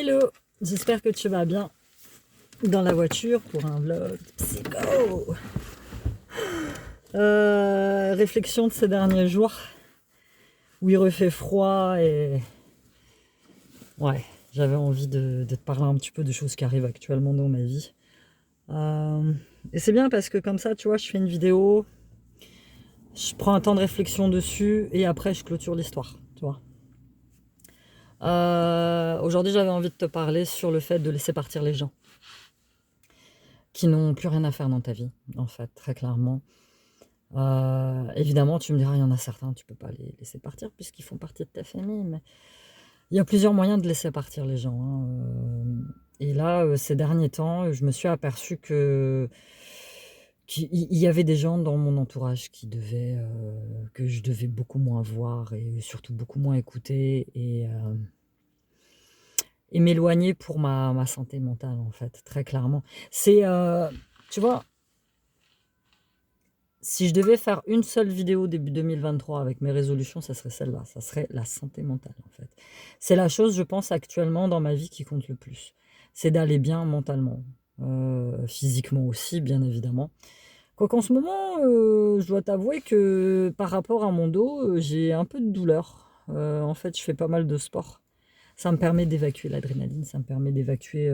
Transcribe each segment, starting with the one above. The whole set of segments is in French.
Hello, j'espère que tu vas bien dans la voiture pour un vlog psycho. Réflexion de ces derniers jours où il refait froid et ouais, j'avais envie de te parler un petit peu des choses qui arrivent actuellement dans ma vie. Et c'est bien parce que comme ça, tu vois, je fais une vidéo, je prends un temps de réflexion dessus et après je clôture l'histoire, tu vois. Aujourd'hui, j'avais envie de te parler sur le fait de laisser partir les gens qui n'ont plus rien à faire dans ta vie, en fait, très clairement. Évidemment, tu me diras, il y en a certains, tu peux pas les laisser partir puisqu'ils font partie de ta famille, mais il y a plusieurs moyens de laisser partir les gens, hein. Et là, ces derniers temps, je me suis aperçue qu'il y avait des gens dans mon entourage que je devais beaucoup moins voir et surtout beaucoup moins écouter et m'éloigner pour ma santé mentale, en fait, très clairement. Tu vois, si je devais faire une seule vidéo début 2023 avec mes résolutions, ça serait celle-là, ça serait la santé mentale, en fait. C'est la chose, je pense, actuellement dans ma vie qui compte le plus. C'est d'aller bien mentalement, physiquement aussi, bien évidemment. Quoiqu'en ce moment, je dois t'avouer que par rapport à mon dos, j'ai un peu de douleur. En fait, je fais pas mal de sport. Ça me permet d'évacuer l'adrénaline, ça me permet d'évacuer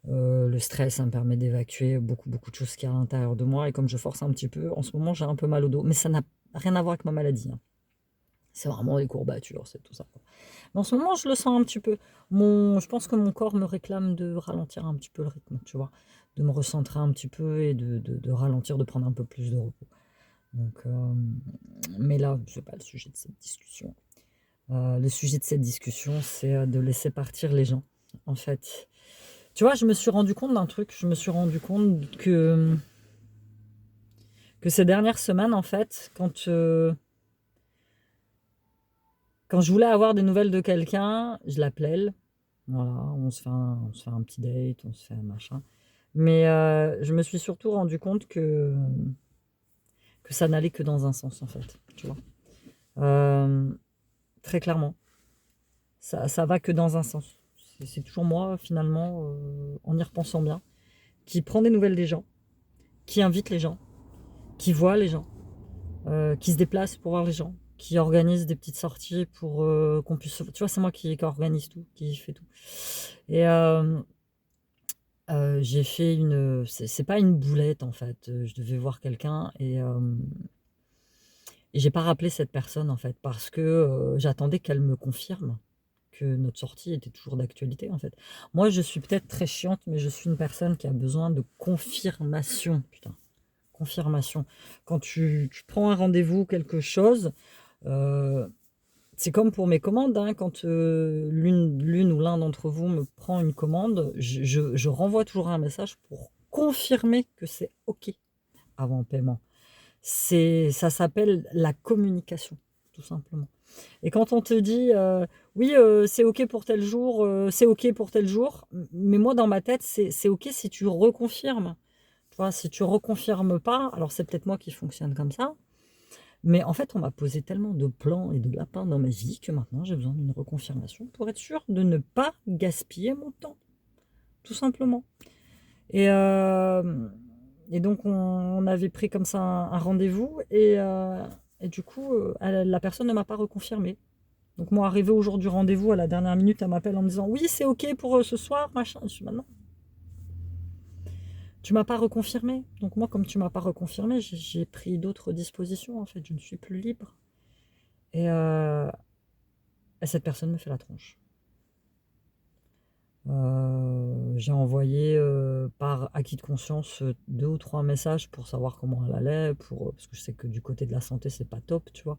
le stress, ça me permet d'évacuer beaucoup de choses qu'il y a à l'intérieur de moi. Et comme je force un petit peu, en ce moment, j'ai un peu mal au dos. Mais ça n'a rien à voir avec ma maladie, hein. C'est vraiment les courbatures, c'est tout ça, quoi. Mais en ce moment, je le sens un petit peu. Je pense que mon corps me réclame de ralentir un petit peu le rythme, tu vois. De me recentrer un petit peu et de ralentir, de prendre un peu plus de repos. Donc, mais là, ce n'est pas le sujet de cette discussion. Le sujet de cette discussion, c'est de laisser partir les gens, en fait. Tu vois, je me suis rendu compte d'un truc. Je me suis rendu compte que ces dernières semaines, en fait, quand je voulais avoir des nouvelles de quelqu'un, je l'appelais. Voilà, on se fait un petit date, on se fait un machin. Mais je me suis surtout rendu compte que ça n'allait que dans un sens, en fait. Tu vois. Très clairement. Ça va que dans un sens. C'est toujours moi, finalement, en y repensant bien, qui prend des nouvelles des gens, qui invite les gens, qui voit les gens, qui se déplace pour voir les gens, qui organise des petites sorties pour qu'on puisse... Tu vois, c'est moi qui organise tout, qui fait tout. Et j'ai fait une... C'est pas une boulette, en fait. Je devais voir quelqu'un et j'ai pas rappelé cette personne, en fait, parce que j'attendais qu'elle me confirme que notre sortie était toujours d'actualité, en fait. Moi, je suis peut-être très chiante, mais je suis une personne qui a besoin de confirmation, putain. Confirmation. Quand tu prends un rendez-vous, quelque chose, c'est comme pour mes commandes, hein, quand l'une ou l'un d'entre vous me prend une commande, je renvoie toujours un message pour confirmer que c'est OK avant paiement. Ça s'appelle la communication, tout simplement. Et quand on te dit oui, c'est OK pour tel jour, c'est OK pour tel jour, mais moi dans ma tête, c'est OK si tu reconfirmes. Tu vois, si tu reconfirmes pas, alors c'est peut-être moi qui fonctionne comme ça, mais en fait, on m'a posé tellement de plans et de lapins dans ma vie que maintenant j'ai besoin d'une reconfirmation pour être sûr de ne pas gaspiller mon temps, tout simplement. Et, donc, on avait pris comme ça un rendez-vous et du coup, la personne ne m'a pas reconfirmé. Donc, moi, arrivé au jour du rendez-vous, à la dernière minute, elle m'appelle en me disant oui, c'est OK pour ce soir, machin. Je suis maintenant. Tu m'as pas reconfirmé. Donc moi, comme tu m'as pas reconfirmé, j'ai pris d'autres dispositions, en fait. Je ne suis plus libre. Et cette personne me fait la tronche. J'ai envoyé par acquis de conscience 2 ou 3 messages pour savoir comment elle allait, parce que je sais que du côté de la santé, c'est pas top, tu vois.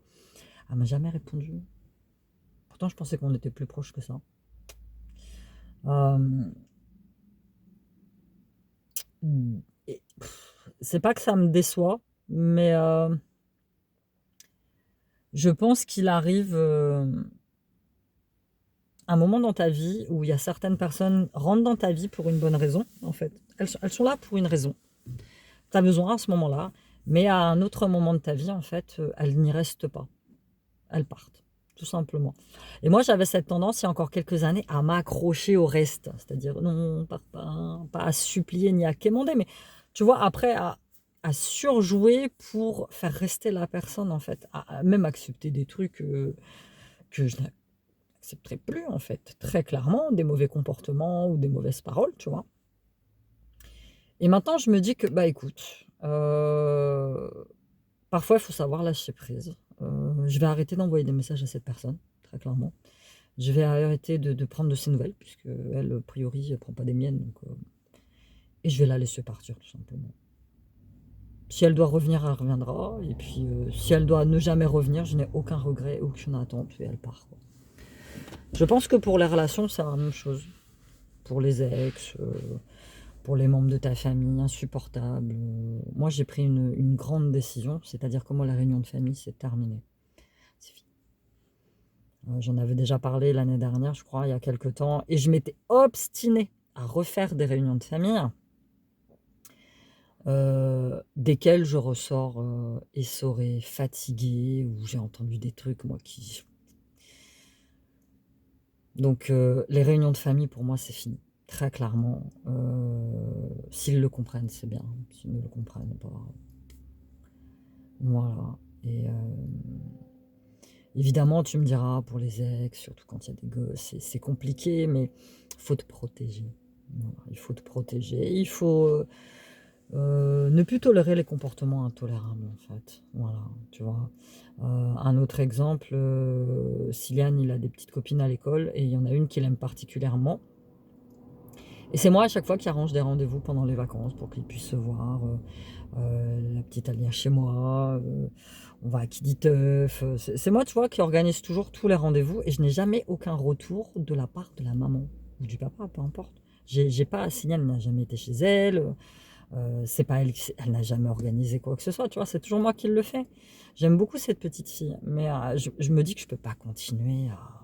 Elle m'a jamais répondu. Pourtant, je pensais qu'on était plus proches que ça. C'est pas que ça me déçoit, mais je pense qu'il arrive un moment dans ta vie où il y a certaines personnes rentrent dans ta vie pour une bonne raison, en fait. Elles sont là pour une raison. Tu as besoin à ce moment-là, mais à un autre moment de ta vie, en fait, elles n'y restent pas. Elles partent. tout simplement. Et moi, j'avais cette tendance, il y a encore quelques années, à m'accrocher au reste. C'est-à-dire, non, pas à supplier ni à quémander, mais tu vois, après, à surjouer pour faire rester la personne, en fait. À même accepter des trucs que je n'accepterai plus, en fait. Très clairement, des mauvais comportements ou des mauvaises paroles, tu vois. Et maintenant, je me dis que, bah écoute, parfois, il faut savoir lâcher prise. Je vais arrêter d'envoyer des messages à cette personne, très clairement. Je vais arrêter de prendre de ses nouvelles, puisque elle, a priori, elle prend pas des miennes. Donc, et je vais la laisser partir, tout simplement. Si elle doit revenir, elle reviendra. Et puis, si elle doit ne jamais revenir, je n'ai aucun regret, aucune attente, et elle part, quoi. Je pense que pour les relations, c'est la même chose. Pour les ex, pour les membres de ta famille, insupportables. Moi, j'ai pris une grande décision, c'est-à-dire que moi, la réunion de famille, c'est terminé. C'est fini. J'en avais déjà parlé l'année dernière, je crois, il y a quelque temps, et je m'étais obstinée à refaire des réunions de famille, desquelles je ressors essorée, fatiguée, où j'ai entendu des trucs, moi, qui... Donc, les réunions de famille, pour moi, c'est fini. Très clairement. S'ils le comprennent, c'est bien. S'ils ne le comprennent pas, voilà. Et évidemment, tu me diras, pour les ex, surtout quand il y a des gosses, c'est compliqué, mais il faut te protéger. Voilà, il faut te protéger. Il faut ne plus tolérer les comportements intolérables, en fait. Voilà, tu vois. Un autre exemple, Siliane, il a des petites copines à l'école et il y en a une qu'il aime particulièrement. Et c'est moi à chaque fois qui arrange des rendez-vous pendant les vacances pour qu'ils puissent se voir. La petite, elle vient chez moi. On va à Kiditeuf. C'est moi, tu vois, qui organise toujours tous les rendez-vous et je n'ai jamais aucun retour de la part de la maman ou du papa, peu importe. J'ai pas, Siliane elle n'a jamais été chez elle. C'est pas elle, elle n'a jamais organisé quoi que ce soit, tu vois, c'est toujours moi qui le fais. J'aime beaucoup cette petite fille, mais je me dis que je peux pas continuer à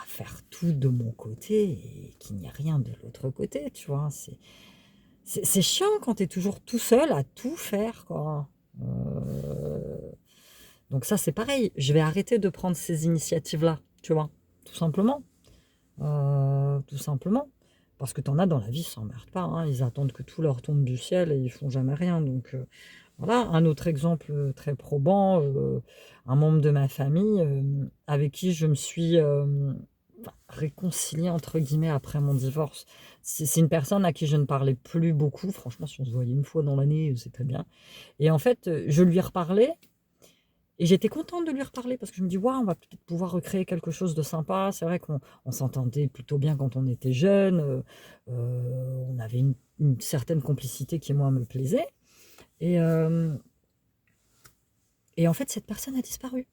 faire tout de mon côté et qu'il n'y a rien de l'autre côté, tu vois. C'est chiant quand tu es toujours tout seul à tout faire, quoi. Donc ça, c'est pareil. Je vais arrêter de prendre ces initiatives-là, tu vois, tout simplement. Tout simplement. Parce que t'en as dans la vie, ils s'emmerdent pas, hein. Ils attendent que tout leur tombe du ciel et ils font jamais rien. Donc voilà, un autre exemple très probant, un membre de ma famille avec qui je me suis réconciliée entre guillemets après mon divorce. C'est une personne à qui je ne parlais plus beaucoup. Franchement, si on se voyait une fois dans l'année, c'est très bien. Et en fait, je lui reparlais et j'étais contente de lui reparler parce que je me dis, waouh, on va peut-être pouvoir recréer quelque chose de sympa. C'est vrai qu'on s'entendait plutôt bien quand on était jeune. On avait une certaine complicité qui, moi, me plaisait. Et, euh, et en fait, cette personne a disparu.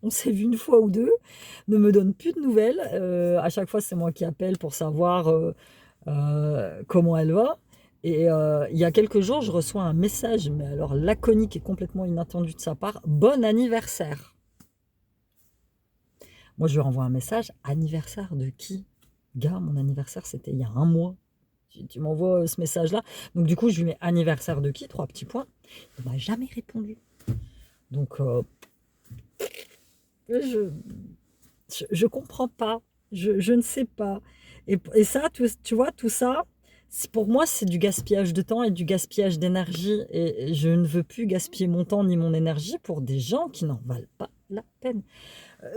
On s'est vu une fois ou deux, ne me donne plus de nouvelles. À chaque fois, c'est moi qui appelle pour savoir comment elle va. Et il y a quelques jours, je reçois un message, mais alors laconique et complètement inattendu de sa part. Bon anniversaire. Moi, je lui renvoie un message. Anniversaire de qui? Gars, mon anniversaire, c'était il y a un mois. Tu m'envoies ce message-là. Donc, du coup, je lui mets anniversaire de qui? 3 petits points. Il ne m'a jamais répondu. Donc, je comprends pas. Je ne sais pas. Et ça, tu vois, tout ça, pour moi, c'est du gaspillage de temps et du gaspillage d'énergie. Et je ne veux plus gaspiller mon temps ni mon énergie pour des gens qui n'en valent pas la peine.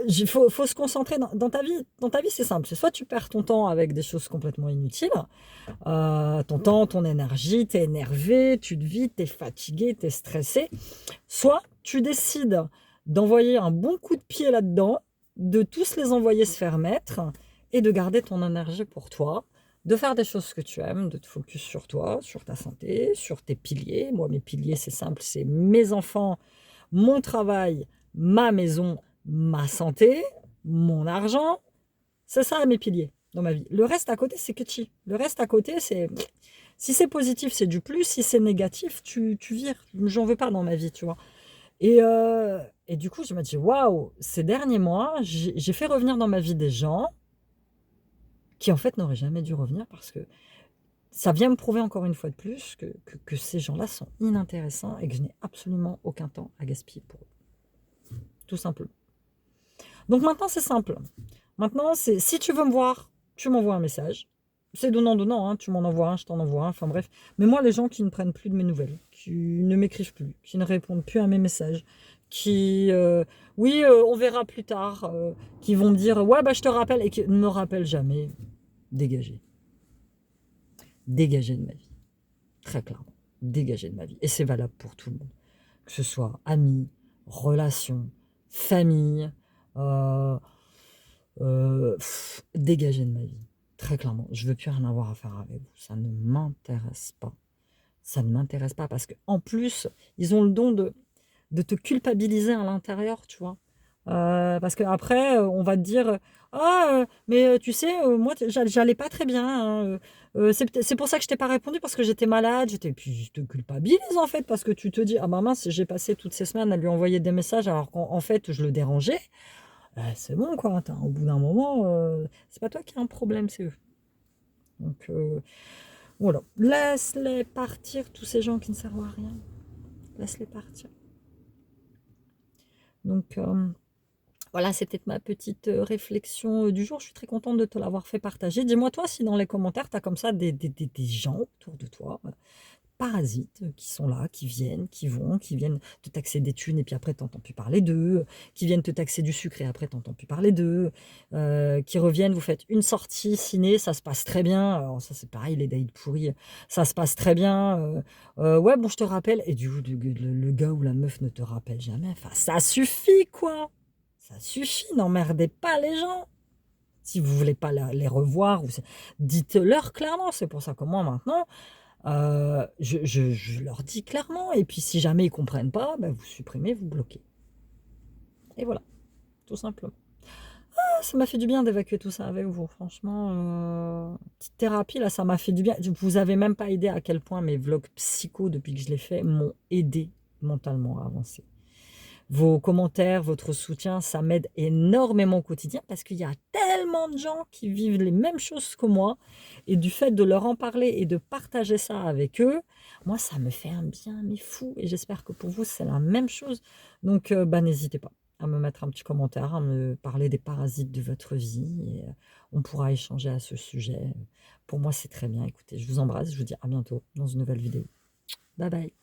Il faut se concentrer dans ta vie. Dans ta vie, c'est simple. C'est soit tu perds ton temps avec des choses complètement inutiles, ton temps, ton énergie, t'es énervé, tu te vides, t'es fatigué, t'es stressé. Soit tu décides d'envoyer un bon coup de pied là-dedans, de tous les envoyer se faire mettre et de garder ton énergie pour toi, de faire des choses que tu aimes, de te focus sur toi, sur ta santé, sur tes piliers. Moi, mes piliers, c'est simple, c'est mes enfants, mon travail, ma maison, ma santé, mon argent. C'est ça mes piliers dans ma vie. Le reste à côté, c'est que chi. Le reste à côté, c'est... Si c'est positif, c'est du plus. Si c'est négatif, tu vires. J'en veux pas dans ma vie, tu vois. Et du coup, je me dis, waouh, ces derniers mois, j'ai fait revenir dans ma vie des gens qui, en fait, n'auraient jamais dû revenir parce que ça vient me prouver encore une fois de plus que ces gens-là sont inintéressants et que je n'ai absolument aucun temps à gaspiller pour eux. Tout simplement. Donc maintenant, c'est simple. Maintenant, c'est si tu veux me voir, tu m'envoies un message. C'est donnant-donnant, hein. Tu m'en envoies un, je t'en envoie un, enfin bref. Mais moi, les gens qui ne prennent plus de mes nouvelles, qui ne m'écrivent plus, qui ne répondent plus à mes messages, qui, oui, on verra plus tard, qui vont me dire, ouais, bah je te rappelle, et qui ne me rappellent jamais, dégagez. Dégagez de ma vie. Très clairement. Dégagez de ma vie. Et c'est valable pour tout le monde. Que ce soit amis, relations, famille, euh, dégagez de ma vie. Très clairement. Je veux plus rien avoir à faire avec vous. Ça ne m'intéresse pas. Ça ne m'intéresse pas parce qu'en plus, ils ont le don de te culpabiliser à l'intérieur, tu vois. Parce qu'après, on va te dire, ah, mais tu sais, moi, j'allais pas très bien, hein, c'est pour ça que je t'ai pas répondu, parce que j'étais malade. Puis je te culpabilise, en fait, parce que tu te dis, ah bah mince, j'ai passé toutes ces semaines à lui envoyer des messages alors qu'en fait, je le dérangeais. C'est bon, quoi. Attends, au bout d'un moment, c'est pas toi qui as un problème, c'est eux. Donc, voilà. Laisse-les partir, tous ces gens qui ne servent à rien. Laisse-les partir. Donc, voilà, c'était ma petite réflexion du jour. Je suis très contente de te l'avoir fait partager. Dis-moi, toi, si dans les commentaires, tu as comme ça des gens autour de toi, parasites, qui sont là, qui viennent, qui vont, qui viennent te taxer des thunes et puis après, tu n'entends plus parler d'eux, qui viennent te taxer du sucre et après, tu n'entends plus parler d'eux, qui reviennent, vous faites une sortie ciné, ça se passe très bien. Alors, ça, c'est pareil, les dates pourris, ça se passe très bien. Ouais, bon, je te rappelle. Et du coup, le gars ou la meuf ne te rappelle jamais. Enfin, ça suffit, quoi. Ça suffit, n'emmerdez pas les gens. Si vous voulez pas les revoir, dites-leur clairement. C'est pour ça que moi, maintenant, je leur dis clairement. Et puis, si jamais ils comprennent pas, ben, vous supprimez, vous bloquez. Et voilà, tout simplement. Ah, ça m'a fait du bien d'évacuer tout ça avec vous. Franchement, petite thérapie, là, ça m'a fait du bien. Vous avez même pas idée à quel point mes vlogs psycho, depuis que je les fais, m'ont aidé mentalement à avancer. Vos commentaires, votre soutien, ça m'aide énormément au quotidien parce qu'il y a tellement de gens qui vivent les mêmes choses que moi. Et du fait de leur en parler et de partager ça avec eux, moi, ça me fait un bien, mais fou. Et j'espère que pour vous, c'est la même chose. Donc, bah, n'hésitez pas à me mettre un petit commentaire, à me parler des parasites de votre vie. Et on pourra échanger à ce sujet. Pour moi, c'est très bien. Écoutez, je vous embrasse. Je vous dis à bientôt dans une nouvelle vidéo. Bye bye.